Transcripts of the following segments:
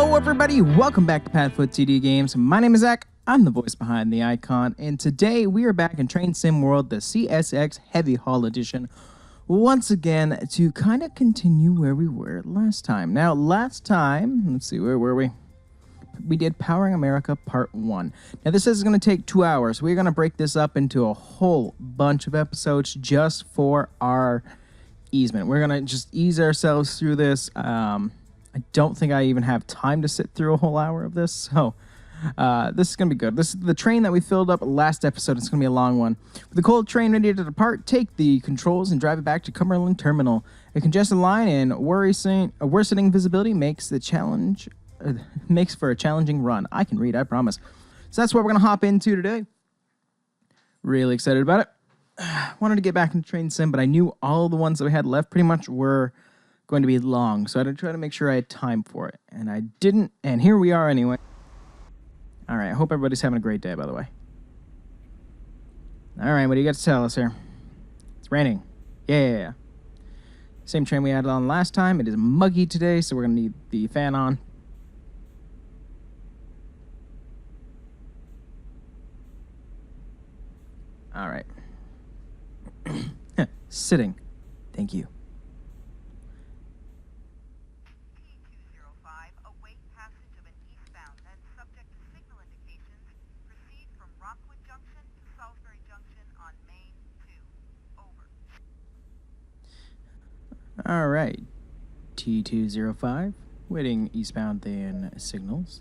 Hello everybody, welcome back to PadfootTD Games. My name is Zach, I'm the voice behind the icon, and today we are back in Train Sim World, the CSX Heavy Haul Edition, once again to kind of continue where we were last time. Now, last time, let's see, where were we? We did Powering America Part 1. Now, this is going to take 2 hours. We're going to break this up into a whole bunch of episodes just for our easement. We're going to just ease ourselves through this. I don't think I even have time to sit through a whole hour of this, so this is going to be good. This is the train that we filled up last episode. It's going to be a long one. With the cold train ready to depart, take the controls and drive it back to Cumberland Terminal. A congested line and worsening visibility makes for a challenging run. I can read, I promise. So that's what we're going to hop into today. Really excited about it. Wanted to get back into Train Sim, but I knew all the ones that we had left pretty much were going to be long, so I had to try to make sure I had time for it, and I didn't, and here we are anyway. All right, I hope everybody's having a great day, by the way. All right, what do you got to tell us here? It's raining. Yeah. Same train we had on last time. It is muggy today, so we're going to need the fan on. All right. Sitting. Thank you. All right, T205, waiting eastbound then signals.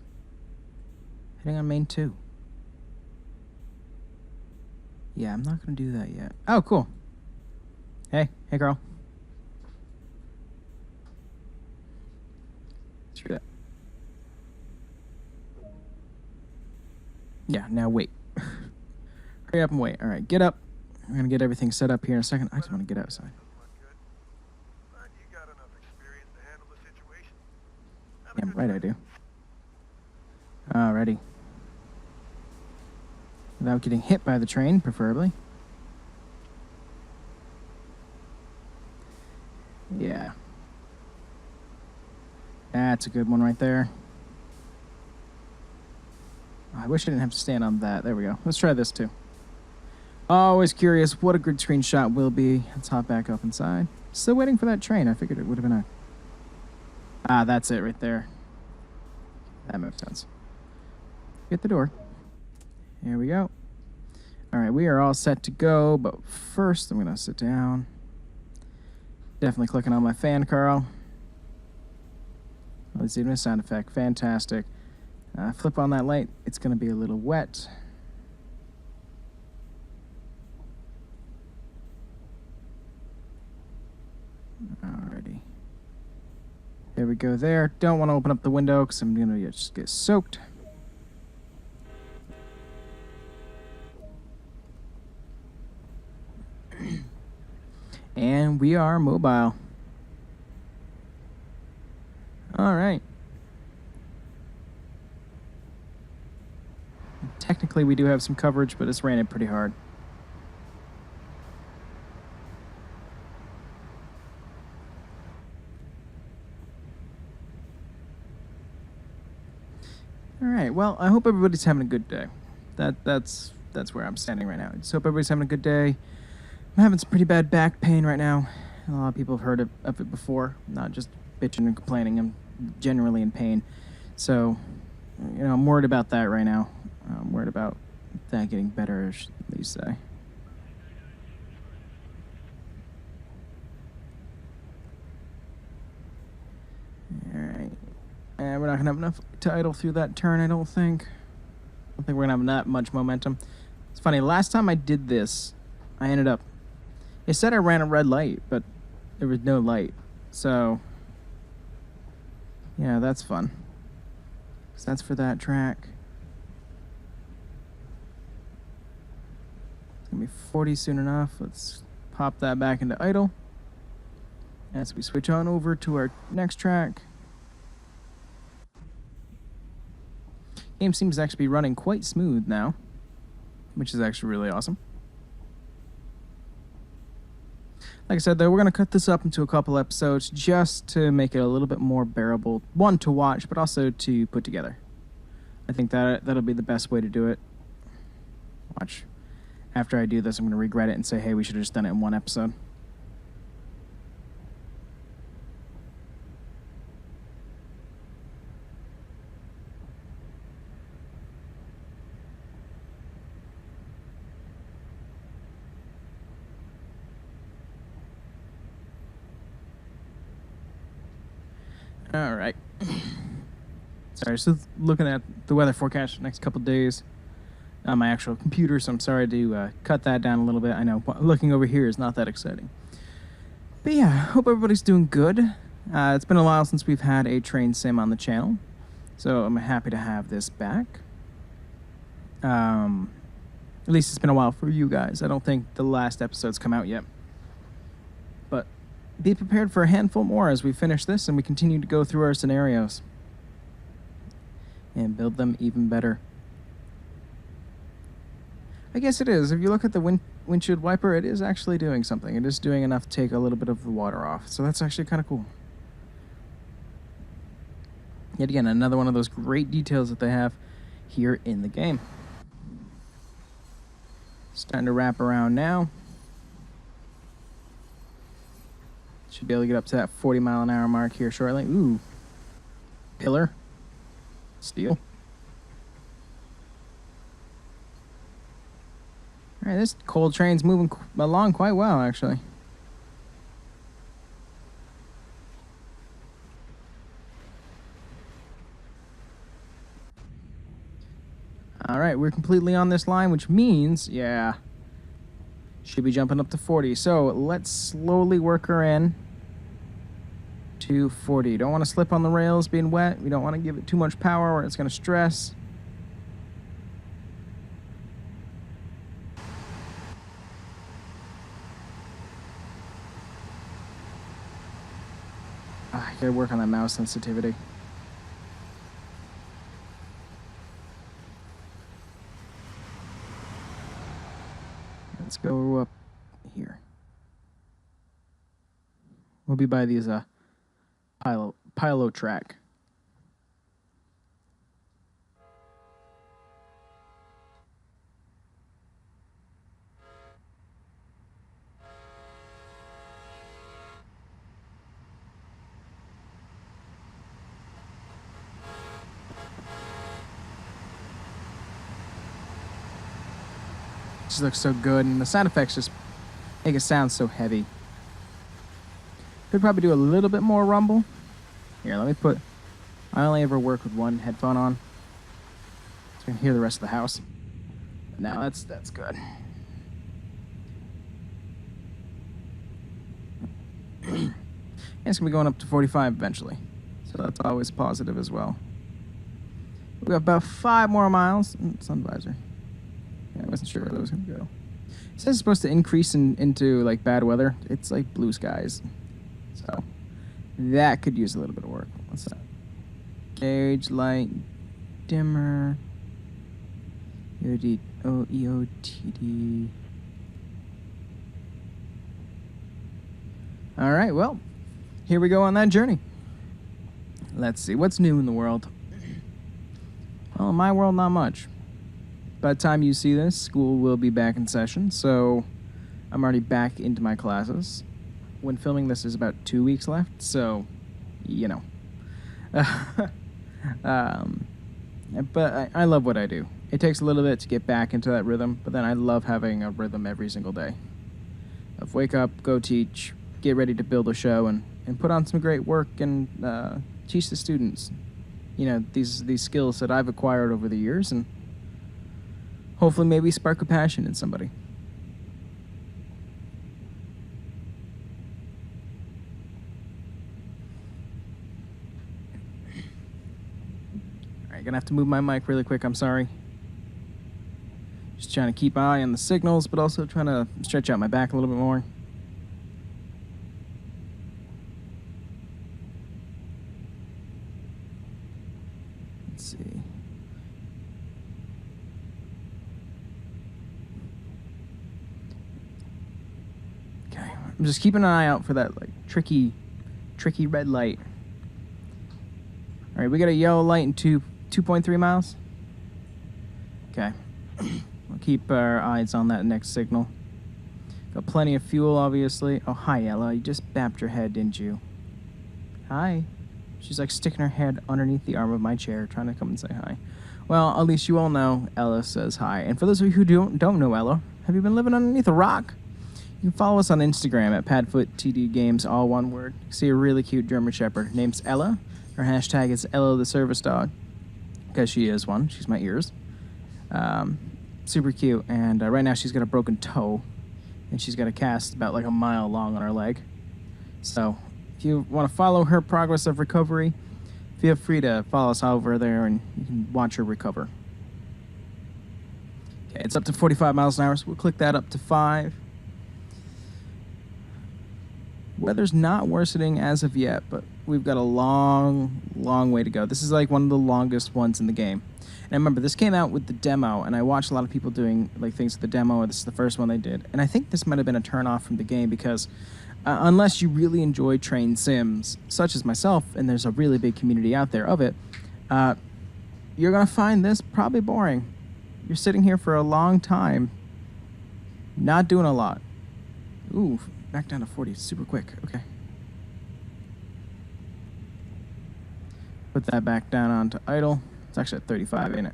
Heading on main 2. Yeah, I'm not going to do that yet. Oh, cool. Hey girl. Screw that. Yeah, now wait. Hurry up and wait. All right, get up. I'm going to get everything set up here in a second. I just want to get outside. Damn right I do. Alrighty. Without getting hit by the train, preferably. Yeah. That's a good one right there. I wish I didn't have to stand on that. There we go. Let's try this too. Always curious what a grid screen shot will be. Let's hop back up inside. Still waiting for that train. I figured it would have been a... that's it right there. That makes sense. Get the door. Here we go. All right, we are all set to go, but first I'm going to sit down. Definitely clicking on my fan, Carl. Oh, there's even a sound effect. Fantastic. Flip on that light. It's going to be a little wet. Alrighty. There we go there. Don't want to open up the window because I'm going to just get soaked. And we are mobile. Alright. Technically we do have some coverage, but it's raining pretty hard. Alright, well, I hope everybody's having a good day. That's where I'm standing right now. I just hope everybody's having a good day. I'm having some pretty bad back pain right now. A lot of people have heard of it before. I'm not just bitching and complaining. I'm generally in pain. So, I'm worried about that right now. I'm worried about that getting better, at least say. Alright. And we're not going to have enough tidal through that turn, I don't think. I don't think we're going to have that much momentum. It's funny, last time I did this, I ended up... It said I ran a red light, but there was no light. So, yeah, that's fun. So that's for that track. It's going to be 40 soon enough. Let's pop that back into idle. As we switch on over to our next track. Game seems to actually be running quite smooth now, which is actually really awesome. Like I said, though, we're going to cut this up into a couple episodes just to make it a little bit more bearable, one, to watch, but also to put together. I think that'll be the best way to do it. Watch. After I do this, I'm going to regret it and say, hey, we should have just done it in one episode. All right. Sorry, just looking at the weather forecast for the next couple days on my actual computer, so I'm sorry to cut that down a little bit. I know looking over here is not that exciting. But yeah, hope everybody's doing good. It's been a while since we've had a train sim on the channel, so I'm happy to have this back. At least it's been a while for you guys. I don't think the last episode's come out yet. But be prepared for a handful more as we finish this and we continue to go through our scenarios and build them even better. I guess it is. If you look at the windshield wiper, it is actually doing something. It is doing enough to take a little bit of the water off. So that's actually kind of cool. Yet again, another one of those great details that they have here in the game. Starting to wrap around now. Should be able to get up to that 40-mile-an-hour mark here shortly. Ooh. Pillar. Steel. All right, this coal train's moving along quite well, actually. All right, we're completely on this line, which means, yeah, should be jumping up to 40. So let's slowly work her in to 40. Don't want to slip on the rails being wet. We don't want to give it too much power or it's going to stress. I gotta work on that mouse sensitivity. Let's go up here. We'll be by these pilo track. Just looks so good, and the sound effects just make it sound so heavy. Could probably do a little bit more rumble. Here, let me put... I only ever work with one headphone on, so I can hear the rest of the house. But now that's good. And it's gonna be going up to 45 eventually, so that's always positive as well. We got about 5 more miles. Sun visor. Yeah, I wasn't sure where that was going to go. It says it's supposed to increase into like bad weather. It's like blue skies. So that could use a little bit of work. What's that? Gauge light dimmer. EOTD. All right, well, here we go on that journey. Let's see what's new in the world. Well, in my world, not much. By the time you see this, school will be back in session, so I'm already back into my classes. When filming this is about 2 weeks left, so, you know. But I love what I do. It takes a little bit to get back into that rhythm, but then I love having a rhythm every single day. Of wake up, go teach, get ready to build a show, and put on some great work and teach the students, you know, these skills that I've acquired over the years, and hopefully maybe spark a passion in somebody. All right, gonna have to move my mic really quick, I'm sorry. Just trying to keep an eye on the signals, but also trying to stretch out my back a little bit more. Let's see. Okay, I'm just keeping an eye out for that like tricky red light. All right, we got a yellow light in 2.3 miles. Okay, we'll keep our eyes on that next signal. Got plenty of fuel, obviously. Oh, hi, Ella. You just bapped your head, didn't you? Hi. She's like sticking her head underneath the arm of my chair, trying to come and say hi. Well, at least you all know Ella says hi. And for those of you who don't know Ella, have you been living underneath a rock? You can follow us on Instagram at PadfootTD Games, all one word. You can see a really cute German Shepherd. Her name's Ella. Her hashtag is Ella the Service Dog, because she is one. She's my ears. Super cute. And right now she's got a broken toe, and she's got a cast about like a mile long on her leg. So if you want to follow her progress of recovery, feel free to follow us over there and you can watch her recover. Okay, it's up to 45 miles an hour, so we'll click that up to 5. Weather's not worsening as of yet, but we've got a long way to go. This is like one of the longest ones in the game. And remember, this came out with the demo, and I watched a lot of people doing like things with the demo, and this is the first one they did. And I think this might have been a turn-off from the game because unless you really enjoy train sims, such as myself, and there's a really big community out there of it, you're going to find this probably boring. You're sitting here for a long time, not doing a lot. Ooh, back down to 40, super quick, okay. Put that back down onto idle. It's actually at 35, ain't it?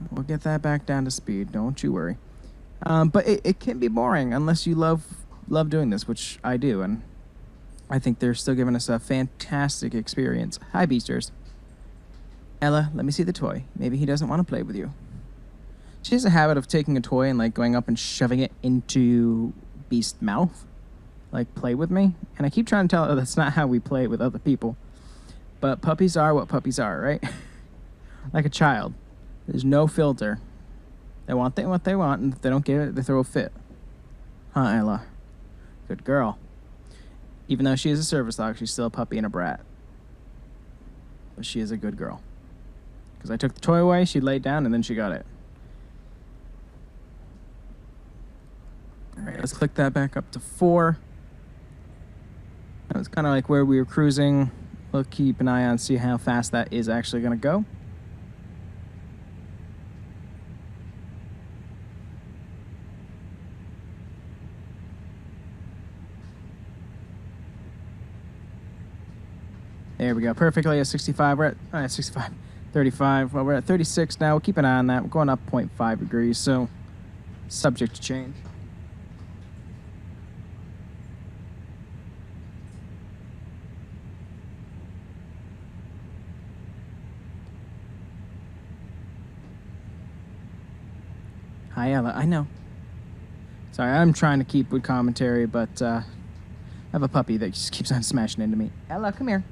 We'll get that back down to speed, don't you worry. But it can be boring unless you love doing this, which I do, and I think they're still giving us a fantastic experience. Hi, Beasters. Ella, let me see the toy. Maybe he doesn't want to play with you. She has a habit of taking a toy and like going up and shoving it into Beast's mouth. Like, play with me. And I keep trying to tell her that's not how we play with other people. But puppies are what puppies are, right? Like a child. There's no filter. They want what they want, and if they don't get it, they throw a fit. Huh, Ella? Good girl. Even though she is a service dog, she's still a puppy and a brat. But she is a good girl. Because I took the toy away, she laid down, and then she got it. Alright, let's click that back up to 4. That was kind of like where we were cruising. We'll keep an eye on, see how fast that is actually going to go. There we go, perfectly at 65. We're at 65, 35. Well, we're at 36 now. We'll keep an eye on that. We're going up 0.5 degrees, so subject to change. Hi, Ella. I know. Sorry, I'm trying to keep good commentary, but I have a puppy that just keeps on smashing into me. Ella, come here.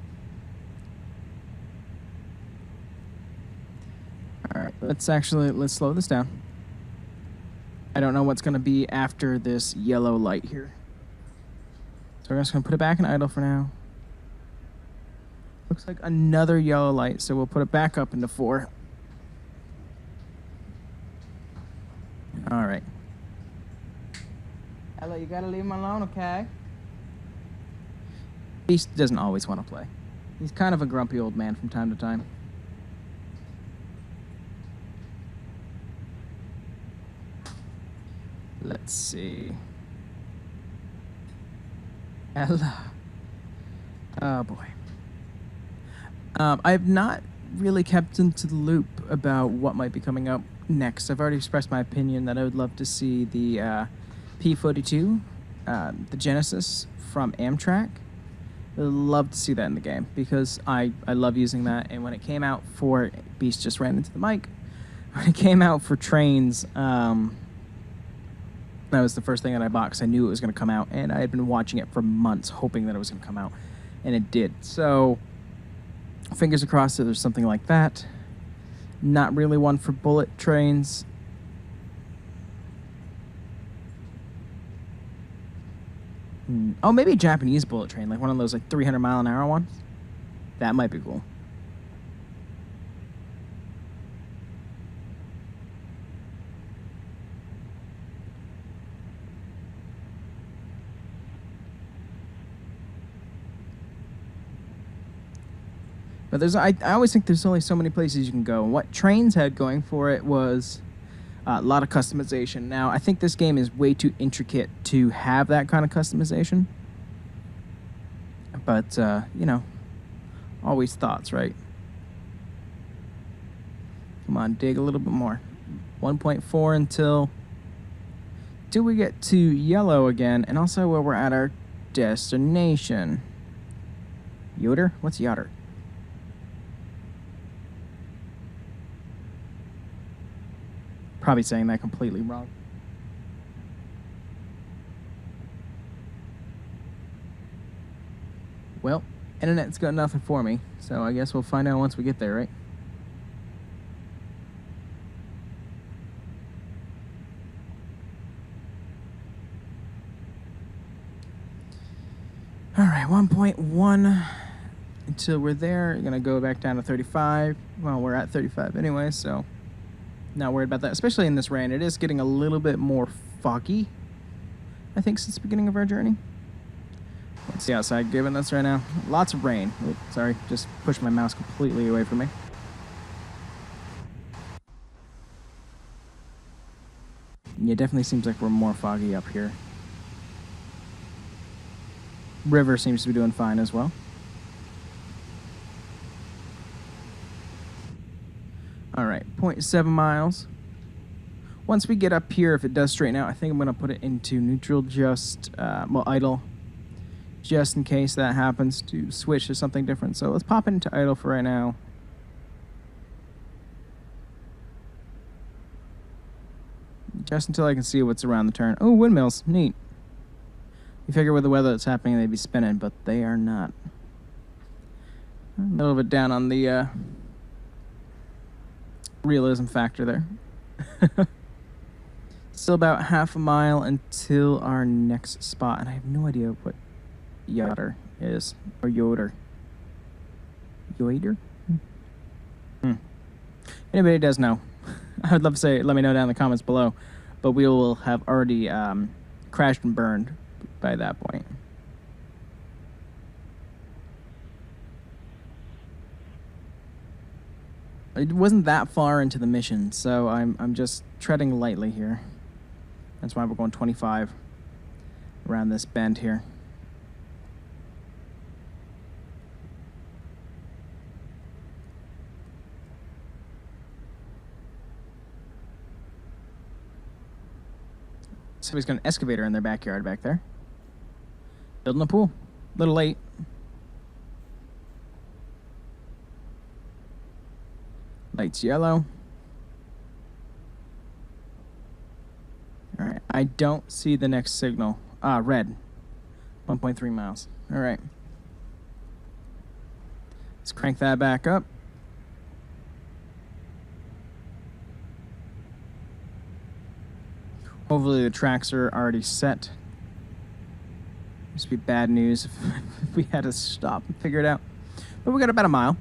Alright, let's slow this down. I don't know what's going to be after this yellow light here. So we're just going to put it back in idle for now. Looks like another yellow light, so we'll put it back up into 4. Alright. Ella, you gotta leave him alone, okay? Beast doesn't always want to play. He's kind of a grumpy old man from time to time. Let's see. Ella. Oh boy. I've not really kept into the loop about what might be coming up next. I've already expressed my opinion that I would love to see the P42, the Genesis from Amtrak. I'd love to see that in the game because I love using that. And when it came out for Beast just ran into the mic. When it came out for trains, that was the first thing that I bought because I knew it was going to come out, and I had been watching it for months, hoping that it was going to come out, and it did. So, fingers crossed that there's something like that. Not really one for bullet trains. Oh, maybe a Japanese bullet train, like one of those like 300-mile-an-hour ones. That might be cool. But I always think there's only so many places you can go. And what Trains had going for it was a lot of customization. Now, I think this game is way too intricate to have that kind of customization. But, you know, always thoughts, right? Come on, dig a little bit more. 1.4 until we get to yellow again, and also where we're at our destination. Yoder? What's Yoder? Probably saying that completely wrong. Well, internet's got nothing for me, so I guess we'll find out once we get there, right? All right, 1.1 until we're there. You're gonna go back down to 35. Well, we're at 35 anyway, so not worried about that, especially in this rain. It is getting a little bit more foggy, I think, since the beginning of our journey. What's the outside giving us right now? Lots of rain. Oops, sorry, just pushed my mouse completely away from me. Yeah, it definitely seems like we're more foggy up here. River seems to be doing fine as well. All right, 0.7 miles. Once we get up here, if it does straighten out, I think I'm going to put it into neutral, just, well, idle, just in case that happens to switch to something different. So let's pop it into idle for right now. Just until I can see what's around the turn. Oh, windmills, neat. You figure with the weather that's happening, they'd be spinning, but they are not. A little bit down on the realism factor there. Still about half a mile until our next spot, and I have no idea what Yoder is, or Yoder. Yoder? Anybody does know, I'd love to say, let me know down in the comments below, but we will have already crashed and burned by that point. It wasn't that far into the mission, so I'm just treading lightly here. That's why we're going 25 around this bend here. Somebody's got an excavator in their backyard back there. Building a pool. A little late. Light's yellow. All right, I don't see the next signal. Ah, red. 1.3 miles. All right. Let's crank that back up. Hopefully the tracks are already set. This would be bad news if we had to stop and figure it out. But we got about a mile.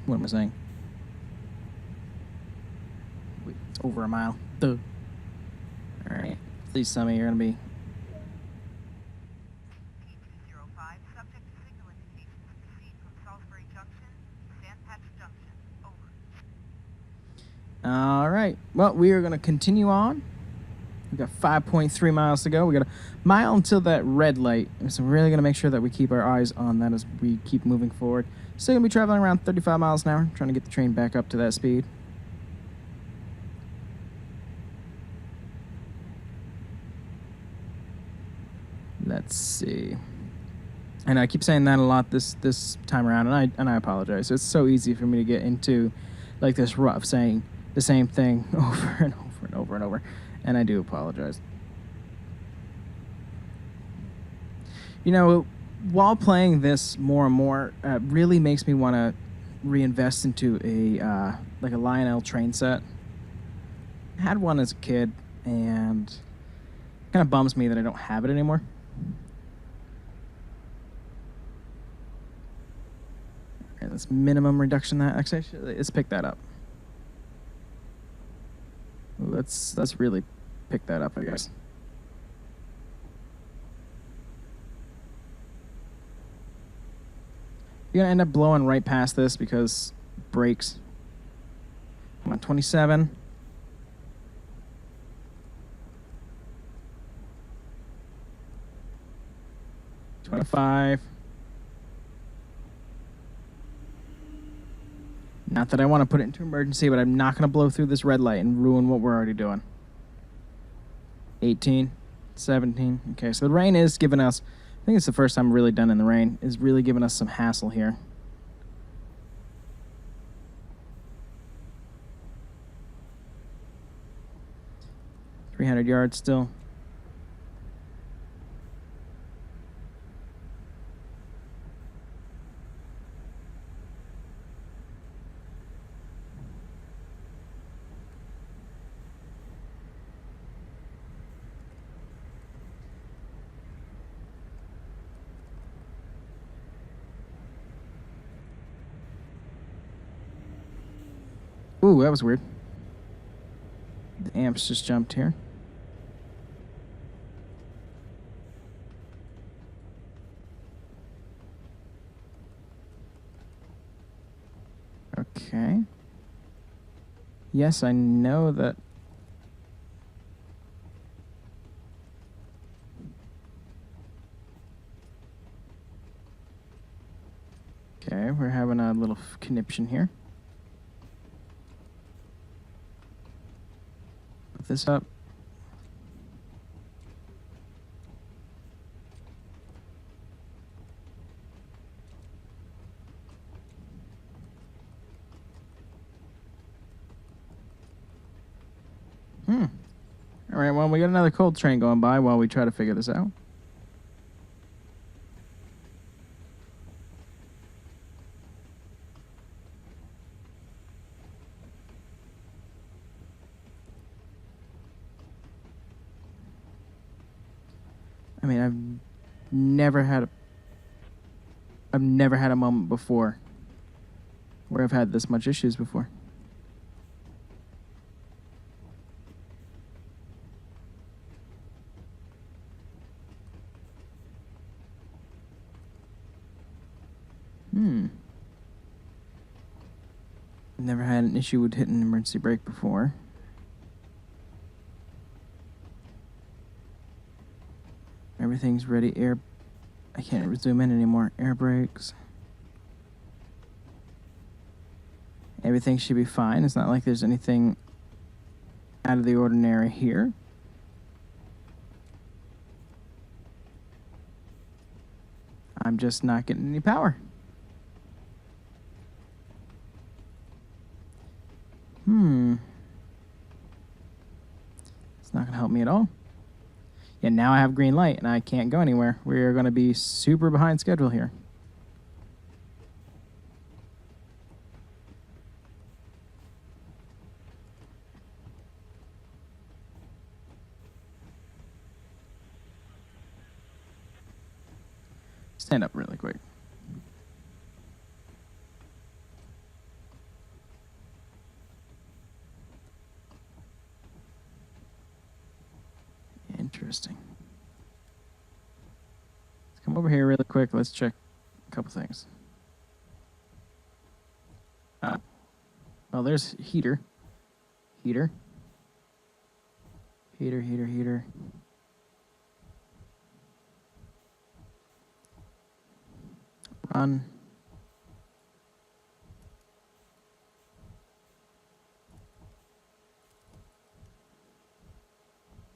What am I saying? Wait, it's over a mile. Duh. All right. Please tell me you're going to be... All right. Well, we are going to continue on. We've got 5.3 miles to go. We got a mile until that red light. So we're really going to make sure that we keep our eyes on that as we keep moving forward. Still going to be traveling around 35 miles an hour, trying to get the train back up to that speed. Let's see. And I keep saying that a lot this time around, and I apologize. It's so easy for me to get into like this rut of saying the same thing over and over and over and over, and I do apologize. You know, while playing this more and more, really makes me want to reinvest into a like a Lionel train set. I had one as a kid, and it kind of bums me that I don't have it anymore. Okay, that's minimum reduction. That actually, let's pick that up. Let's really pick that up, I guess. You're going to end up blowing right past this because brakes. Come on, 27. $25. Not that I want to put it into emergency, but I'm not going to blow through this red light and ruin what we're already doing. 18, 17. Okay, so the rain is giving us, I think it's the first time I've really done in the rain, is really giving us some hassle here. $300 yards still. Ooh, that was weird. The amps just jumped here. Okay. Yes, I know that. Okay, we're having a little conniption here. Put this up. All right, well, we got another cold train going by while we try to figure this out. I mean, I've never had a moment before where I've had this much issues before. Never had an issue with hitting an emergency brake before. Everything's ready. I can't zoom in anymore. Air brakes. Everything should be fine. It's not like there's anything out of the ordinary here. I'm just not getting any power. It's not going to help me at all. Yeah, now I have green light and I can't go anywhere. We are going to be super behind schedule here. Stand up really quick. Interesting. Let's come over here really quick. Let's check a couple things. Well, there's heater. Heater. Run.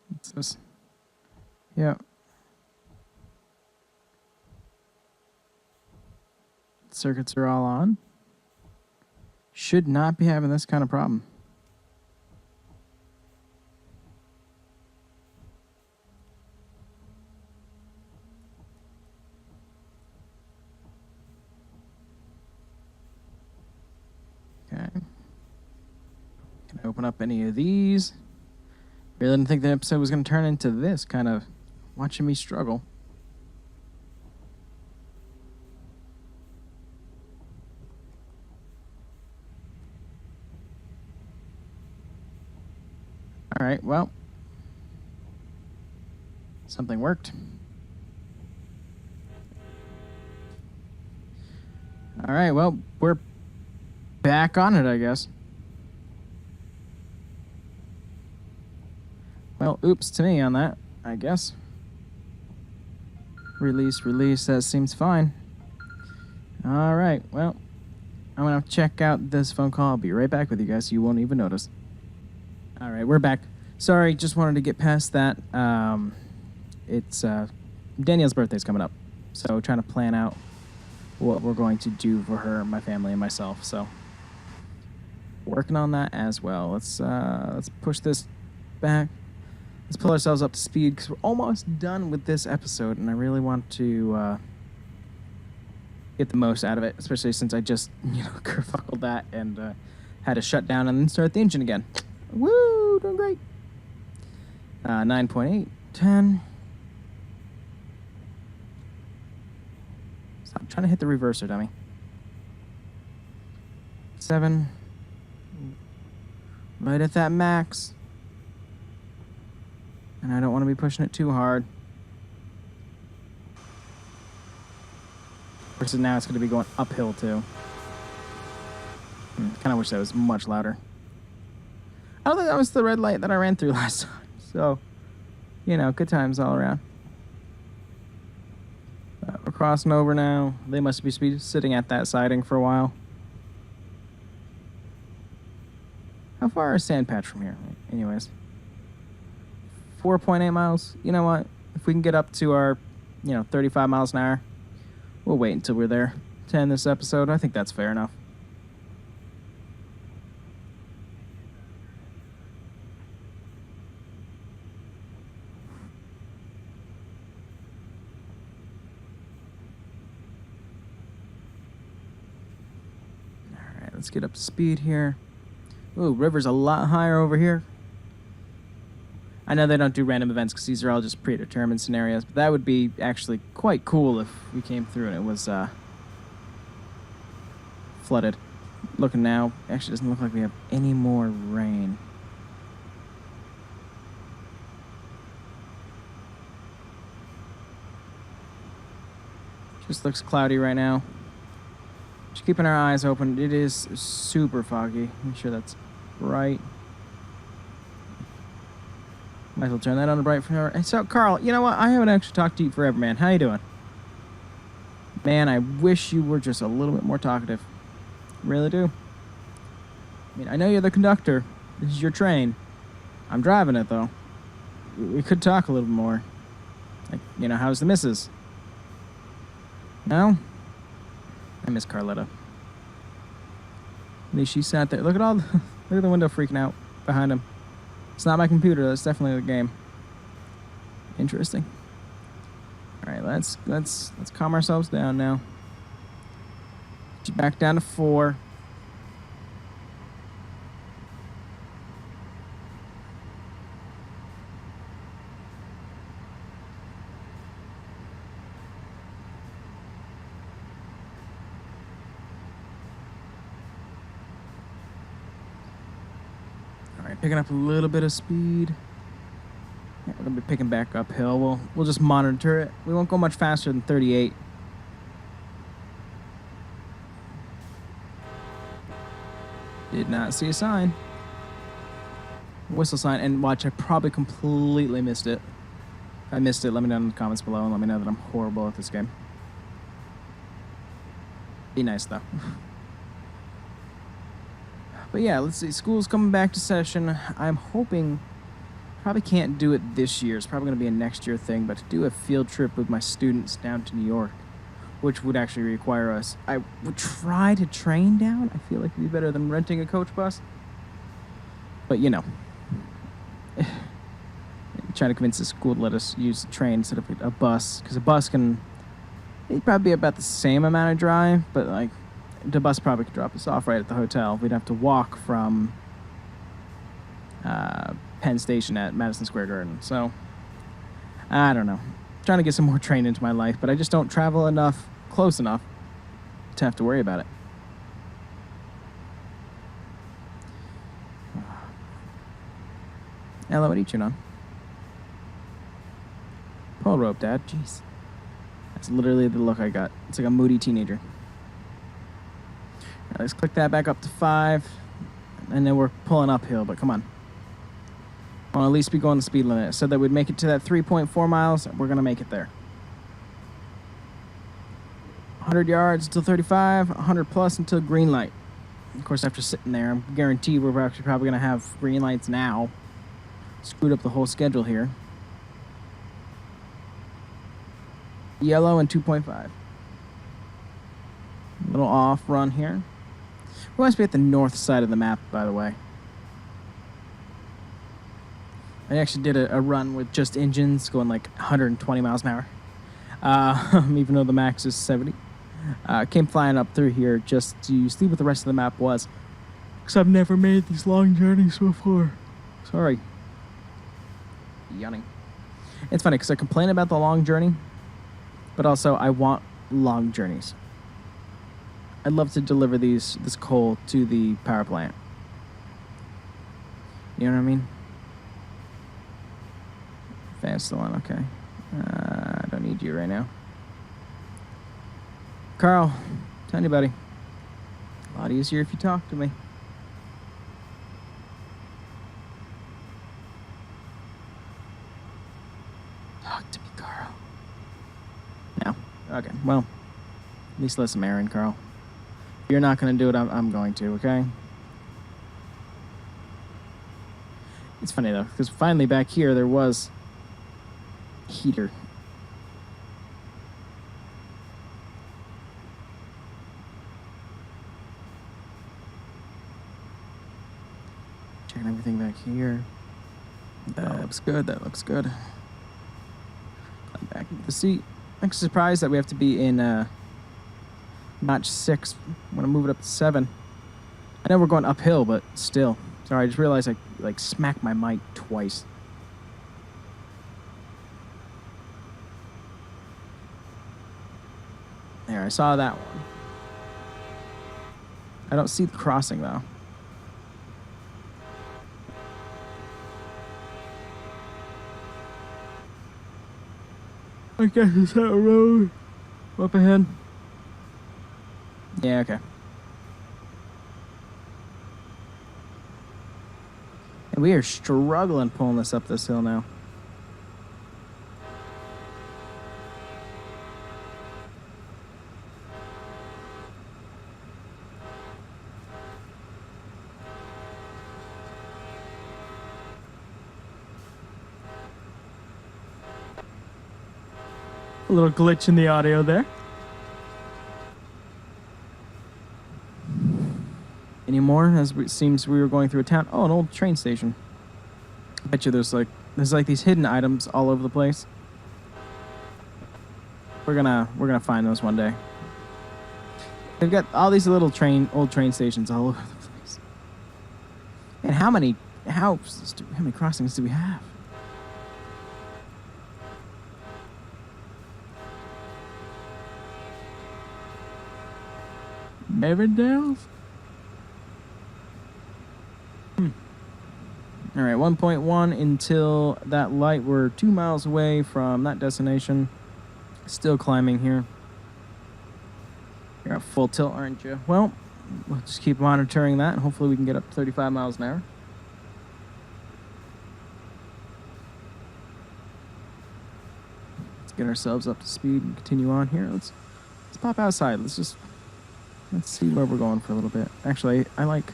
What's this? Yeah. Circuits are all on. Should not be having this kind of problem. Okay. Can I open up any of these? Really didn't think the episode was going to turn into this, kind of watching me struggle. All right, well, something worked. All right, well, we're back on it, I guess. Well, oops to me on that, I guess. Release, that seems fine. All right, well, I'm going to check out this phone call. I'll be right back with you guys. You won't even notice. All right, we're back. Sorry, just wanted to get past that. It's Danielle's birthday's coming up, so trying to plan out what we're going to do for her, my family, and myself. So working on that as well. Let's push this back. Let's pull ourselves up to speed because we're almost done with this episode, and I really want to get the most out of it, especially since I just kerfuckled that and had to shut down and then start the engine again. Woo, doing great. 9.8, 10. Stop trying to hit the reverser, dummy. 7. Right at that max. And I don't want to be pushing it too hard. Versus now it's going to be going uphill too. Kind of wish that was much louder. I don't think that was the red light that I ran through last time. So, good times all around. We're crossing over now. They must be sitting at that siding for a while. How far is Sand Patch from here? Anyways. 4.8 miles. You know what? If we can get up to our, 35 miles an hour, we'll wait until we're there to end this episode. I think that's fair enough. Let's get up to speed here. Ooh, river's a lot higher over here. I know they don't do random events because these are all just predetermined scenarios, but that would be actually quite cool if we came through and it was flooded. Looking now, actually doesn't look like we have any more rain. Just looks cloudy right now. Just keeping our eyes open. It is super foggy. Make sure that's right. Might as well turn that on bright for her. So, Carl, you know what? I haven't actually talked to you forever, man. How you doing? Man, I wish you were just a little bit more talkative. Really do. I mean, I know you're the conductor. This is your train. I'm driving it, though. We could talk a little more. Like, how's the missus? No? I miss Carletta. At least she sat there. Look at look at the window freaking out behind him. It's not my computer. That's definitely the game. Interesting. All right, let's calm ourselves down now. Get you back down to 4. Picking up a little bit of speed. Yeah, we're gonna be picking back uphill. We'll just monitor it. We won't go much faster than 38. Did not see a sign. Whistle sign, and watch, I probably completely missed it. If I missed it, let me know in the comments below and let me know that I'm horrible at this game. Be nice though. But yeah, let's see. School's coming back to session. I'm hoping, probably can't do it this year. It's probably going to be a next year thing, but to do a field trip with my students down to New York, which would actually require us. I would try to train down. I feel like it'd be better than renting a coach bus. But trying to convince the school to let us use the train instead of a bus, because a bus it'd probably be about the same amount of drive, but the bus probably could drop us off right at the hotel. We'd have to walk from Penn Station at Madison Square Garden. So, I don't know. Trying to get some more train into my life, but I just don't travel close enough to have to worry about it. Ella, what are you chewing on? Pull rope, Dad. Jeez. That's literally the look I got. It's like a moody teenager. Right, let's click that back up to 5. And then we're pulling uphill, but come on. I'll at least be going the speed limit. So that we'd make it to that 3.4 miles. We're going to make it there. 100 yards until 35, 100 plus until green light. Of course, after sitting there, I'm guaranteed we're actually probably going to have green lights now. Screwed up the whole schedule here. Yellow and 2.5. A little off run here. We must be at the north side of the map, by the way. I actually did a run with just engines going like 120 miles an hour, even though the max is 70. Came flying up through here just to see what the rest of the map was, because I've never made these long journeys before. Sorry. Yawning. It's funny because I complain about the long journey, but also I want long journeys. I'd love to deliver this coal to the power plant. You know what I mean? Fan's still on, okay. I don't need you right now. Carl, tell anybody. A lot easier if you talk to me. Talk to me, Carl. No? Okay, well, at least listen, Aaron, Carl. If you're not going to do it, I'm going to, okay? It's funny, though, because finally back here there was heater. Checking everything back here. That looks good, that looks good. Back into the seat. I'm surprised that we have to be in notch 6. I'm going to move it up to 7. I know we're going uphill, but still. Sorry, I just realized I like smacked my mic twice. There, I saw that one. I don't see the crossing, though. I guess it's that road. Up ahead. Yeah, okay. And we are struggling pulling this up this hill now. A little glitch in the audio there. Any more? As it seems we were going through a town. Oh, an old train station. I bet you there's like these hidden items all over the place. We're gonna find those one day. They've got all these little old train stations all over the place. And how many crossings do we have? Everdales? All right, 1.1 until that light. We're 2 miles away from that destination. Still climbing here. You're at full tilt, aren't you? Well, we'll just keep monitoring that, and hopefully we can get up to 35 miles an hour. Let's get ourselves up to speed and continue on here. Let's pop outside. Let's see where we're going for a little bit. Actually, I like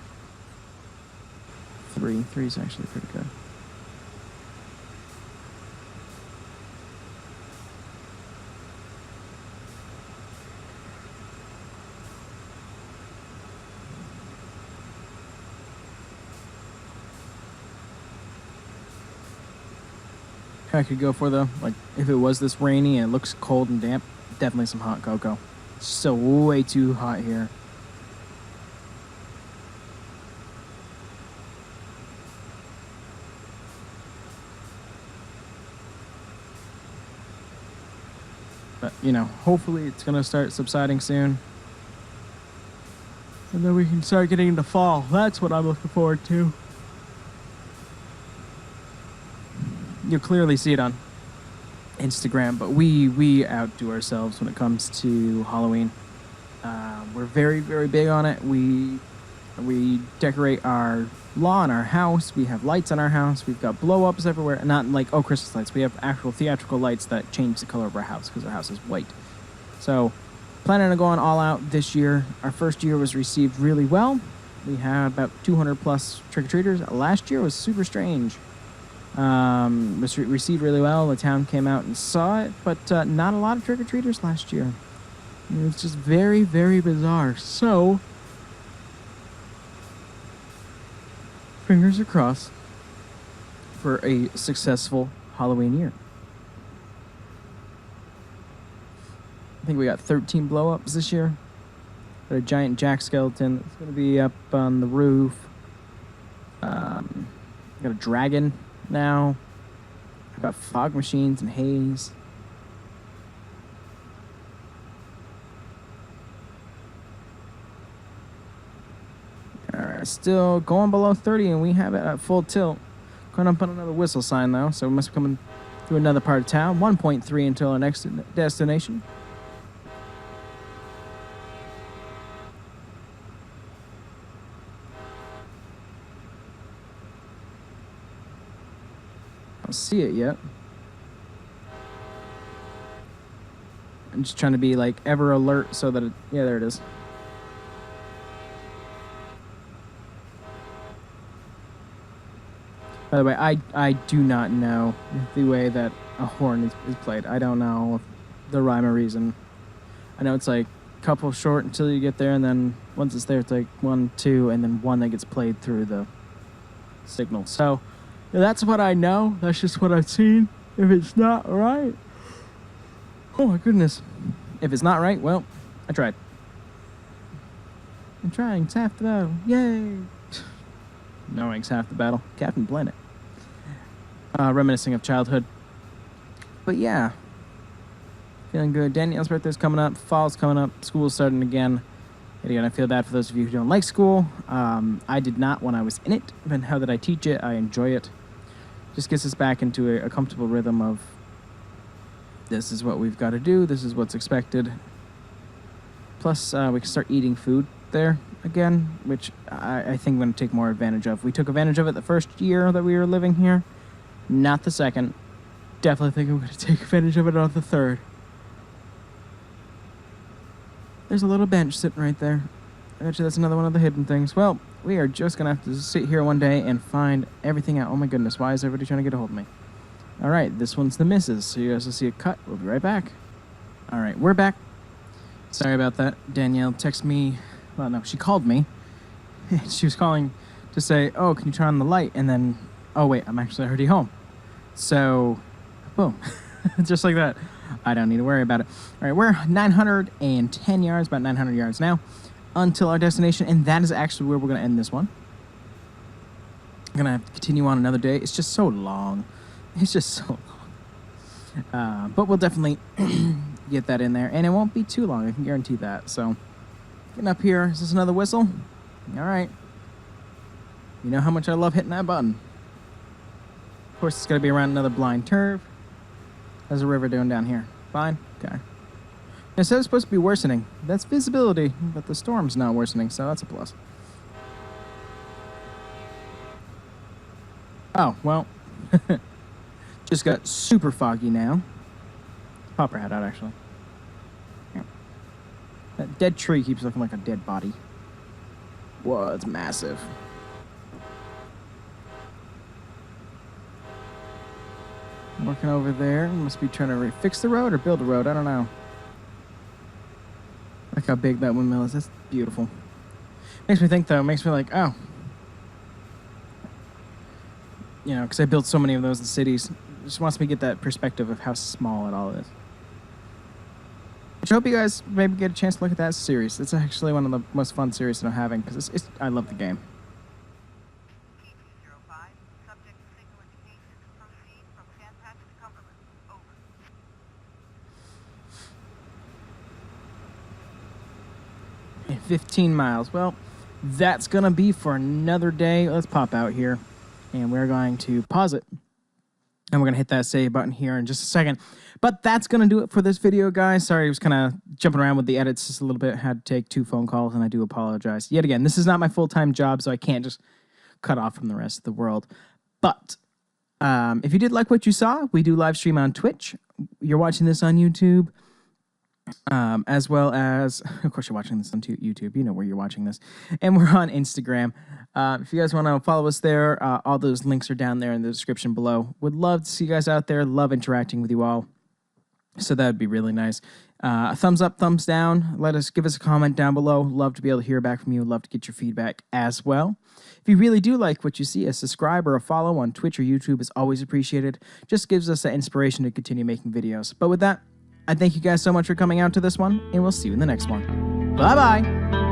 3. 3 is actually pretty good. I could go for the, like, if it was this rainy and it looks cold and damp, definitely some hot cocoa. It's so way too hot here. But, you know, hopefully it's going to start subsiding soon. And then we can start getting into fall. That's what I'm looking forward to. You'll clearly see it on Instagram, but we outdo ourselves when it comes to Halloween. We're very, very big on it. We decorate our lawn, our house. We have lights on our house. We've got blow-ups everywhere. Not like, oh, Christmas lights. We have actual theatrical lights that change the color of our house because our house is white. So, planning on going all out this year. Our first year was received really well. We had about 200 plus trick-or-treaters. Last year was super strange. Was received really well. The town came out and saw it, but not a lot of trick-or-treaters last year. It was just very, very bizarre. So, fingers are crossed for a successful Halloween year. I think we got 13 blow-ups this year. Got a giant jack skeleton that's going to be up on the roof. Got a dragon now. I've got fog machines and haze. Alright, still going below 30 and we have it at full tilt. Going up on another whistle sign though, so we must be coming through another part of town. 1.3 until our next destination. I don't see it yet. I'm just trying to be like ever alert so that it, yeah, there it is. By the way, I do not know the way that a horn is played. I don't know the rhyme or reason. I know it's like a couple short until you get there, and then once it's there, it's like 1, 2, and then 1 that gets played through the signal. So that's what I know. That's just what I've seen. If it's not right, oh my goodness. If it's not right, well, I tried. I'm trying. It's half the battle. Yay! Knowing's half the battle. Captain Planet. Reminiscing of childhood. But yeah. Feeling good. Danielle's birthday's coming up. Fall's coming up. School's starting again. And again, I feel bad for those of you who don't like school. I did not when I was in it. But now that I teach it, I enjoy it. Just gets us back into a comfortable rhythm of this is what we've got to do. This is what's expected. Plus, we can start eating food there again, which I think I'm going to take more advantage of. We took advantage of it the first year that we were living here, not the second. Definitely think I'm going to take advantage of it on the third. There's a little bench sitting right there. I bet you that's another one of the hidden things. Well, we are just going to have to sit here one day and find everything out. Oh my goodness, why is everybody trying to get a hold of me? Alright, this one's the missus, so you guys will see a cut. We'll be right back. Alright, we're back. Sorry about that. Danielle texted me. Well, no, she called me. She was calling to say, oh, can you turn on the light? And then, oh, wait, I'm actually already home. So, boom. Just like that. I don't need to worry about it. All right, we're 910 yards, about 900 yards now, until our destination. And that is actually where we're going to end this one. I'm going to have to continue on another day. It's just so long. It's just so long. But we'll definitely get that in there. And it won't be too long. I can guarantee that. So, getting up here. Is this another whistle? All right. You know how much I love hitting that button. Of course, it's going to be around another blind turf. How's the river doing down here? Fine? Okay. It says it's supposed to be worsening. That's visibility, but the storm's not worsening, so that's a plus. Oh, well. Just got super foggy now. Pop her head out, actually. Yeah. That dead tree keeps looking like a dead body. Whoa, it's massive. Working over there. Must be trying to fix the road or build a road. I don't know. Look how big that windmill is. That's beautiful. Makes me think, though. Makes me like, oh. You know, because I built so many of those in cities. It just wants me to get that perspective of how small it all is. Which I hope you guys maybe get a chance to look at that series. It's actually one of the most fun series that I'm having because I love the game. And 15 miles. Well, that's going to be for another day. Let's pop out here, and we're going to pause it. And we're going to hit that save button here in just a second. But that's going to do it for this video, guys. Sorry, I was kind of jumping around with the edits just a little bit. Had to take 2 phone calls, and I do apologize. Yet again, this is not my full-time job, so I can't just cut off from the rest of the world. But if you did like what you saw, we do live stream on Twitch. You're watching this on YouTube. As well as, of course, you're watching this on YouTube. You know where you're watching this. And we're on Instagram. If you guys want to follow us there, all those links are down there in the description below. Would love to see you guys out there. Love interacting with you all. So that would be really nice. A thumbs up, thumbs down. Give us a comment down below. Love to be able to hear back from you. Love to get your feedback as well. If you really do like what you see, a subscribe or a follow on Twitch or YouTube is always appreciated. Just gives us the inspiration to continue making videos. But with that, I thank you guys so much for coming out to this one, and we'll see you in the next one. Bye-bye!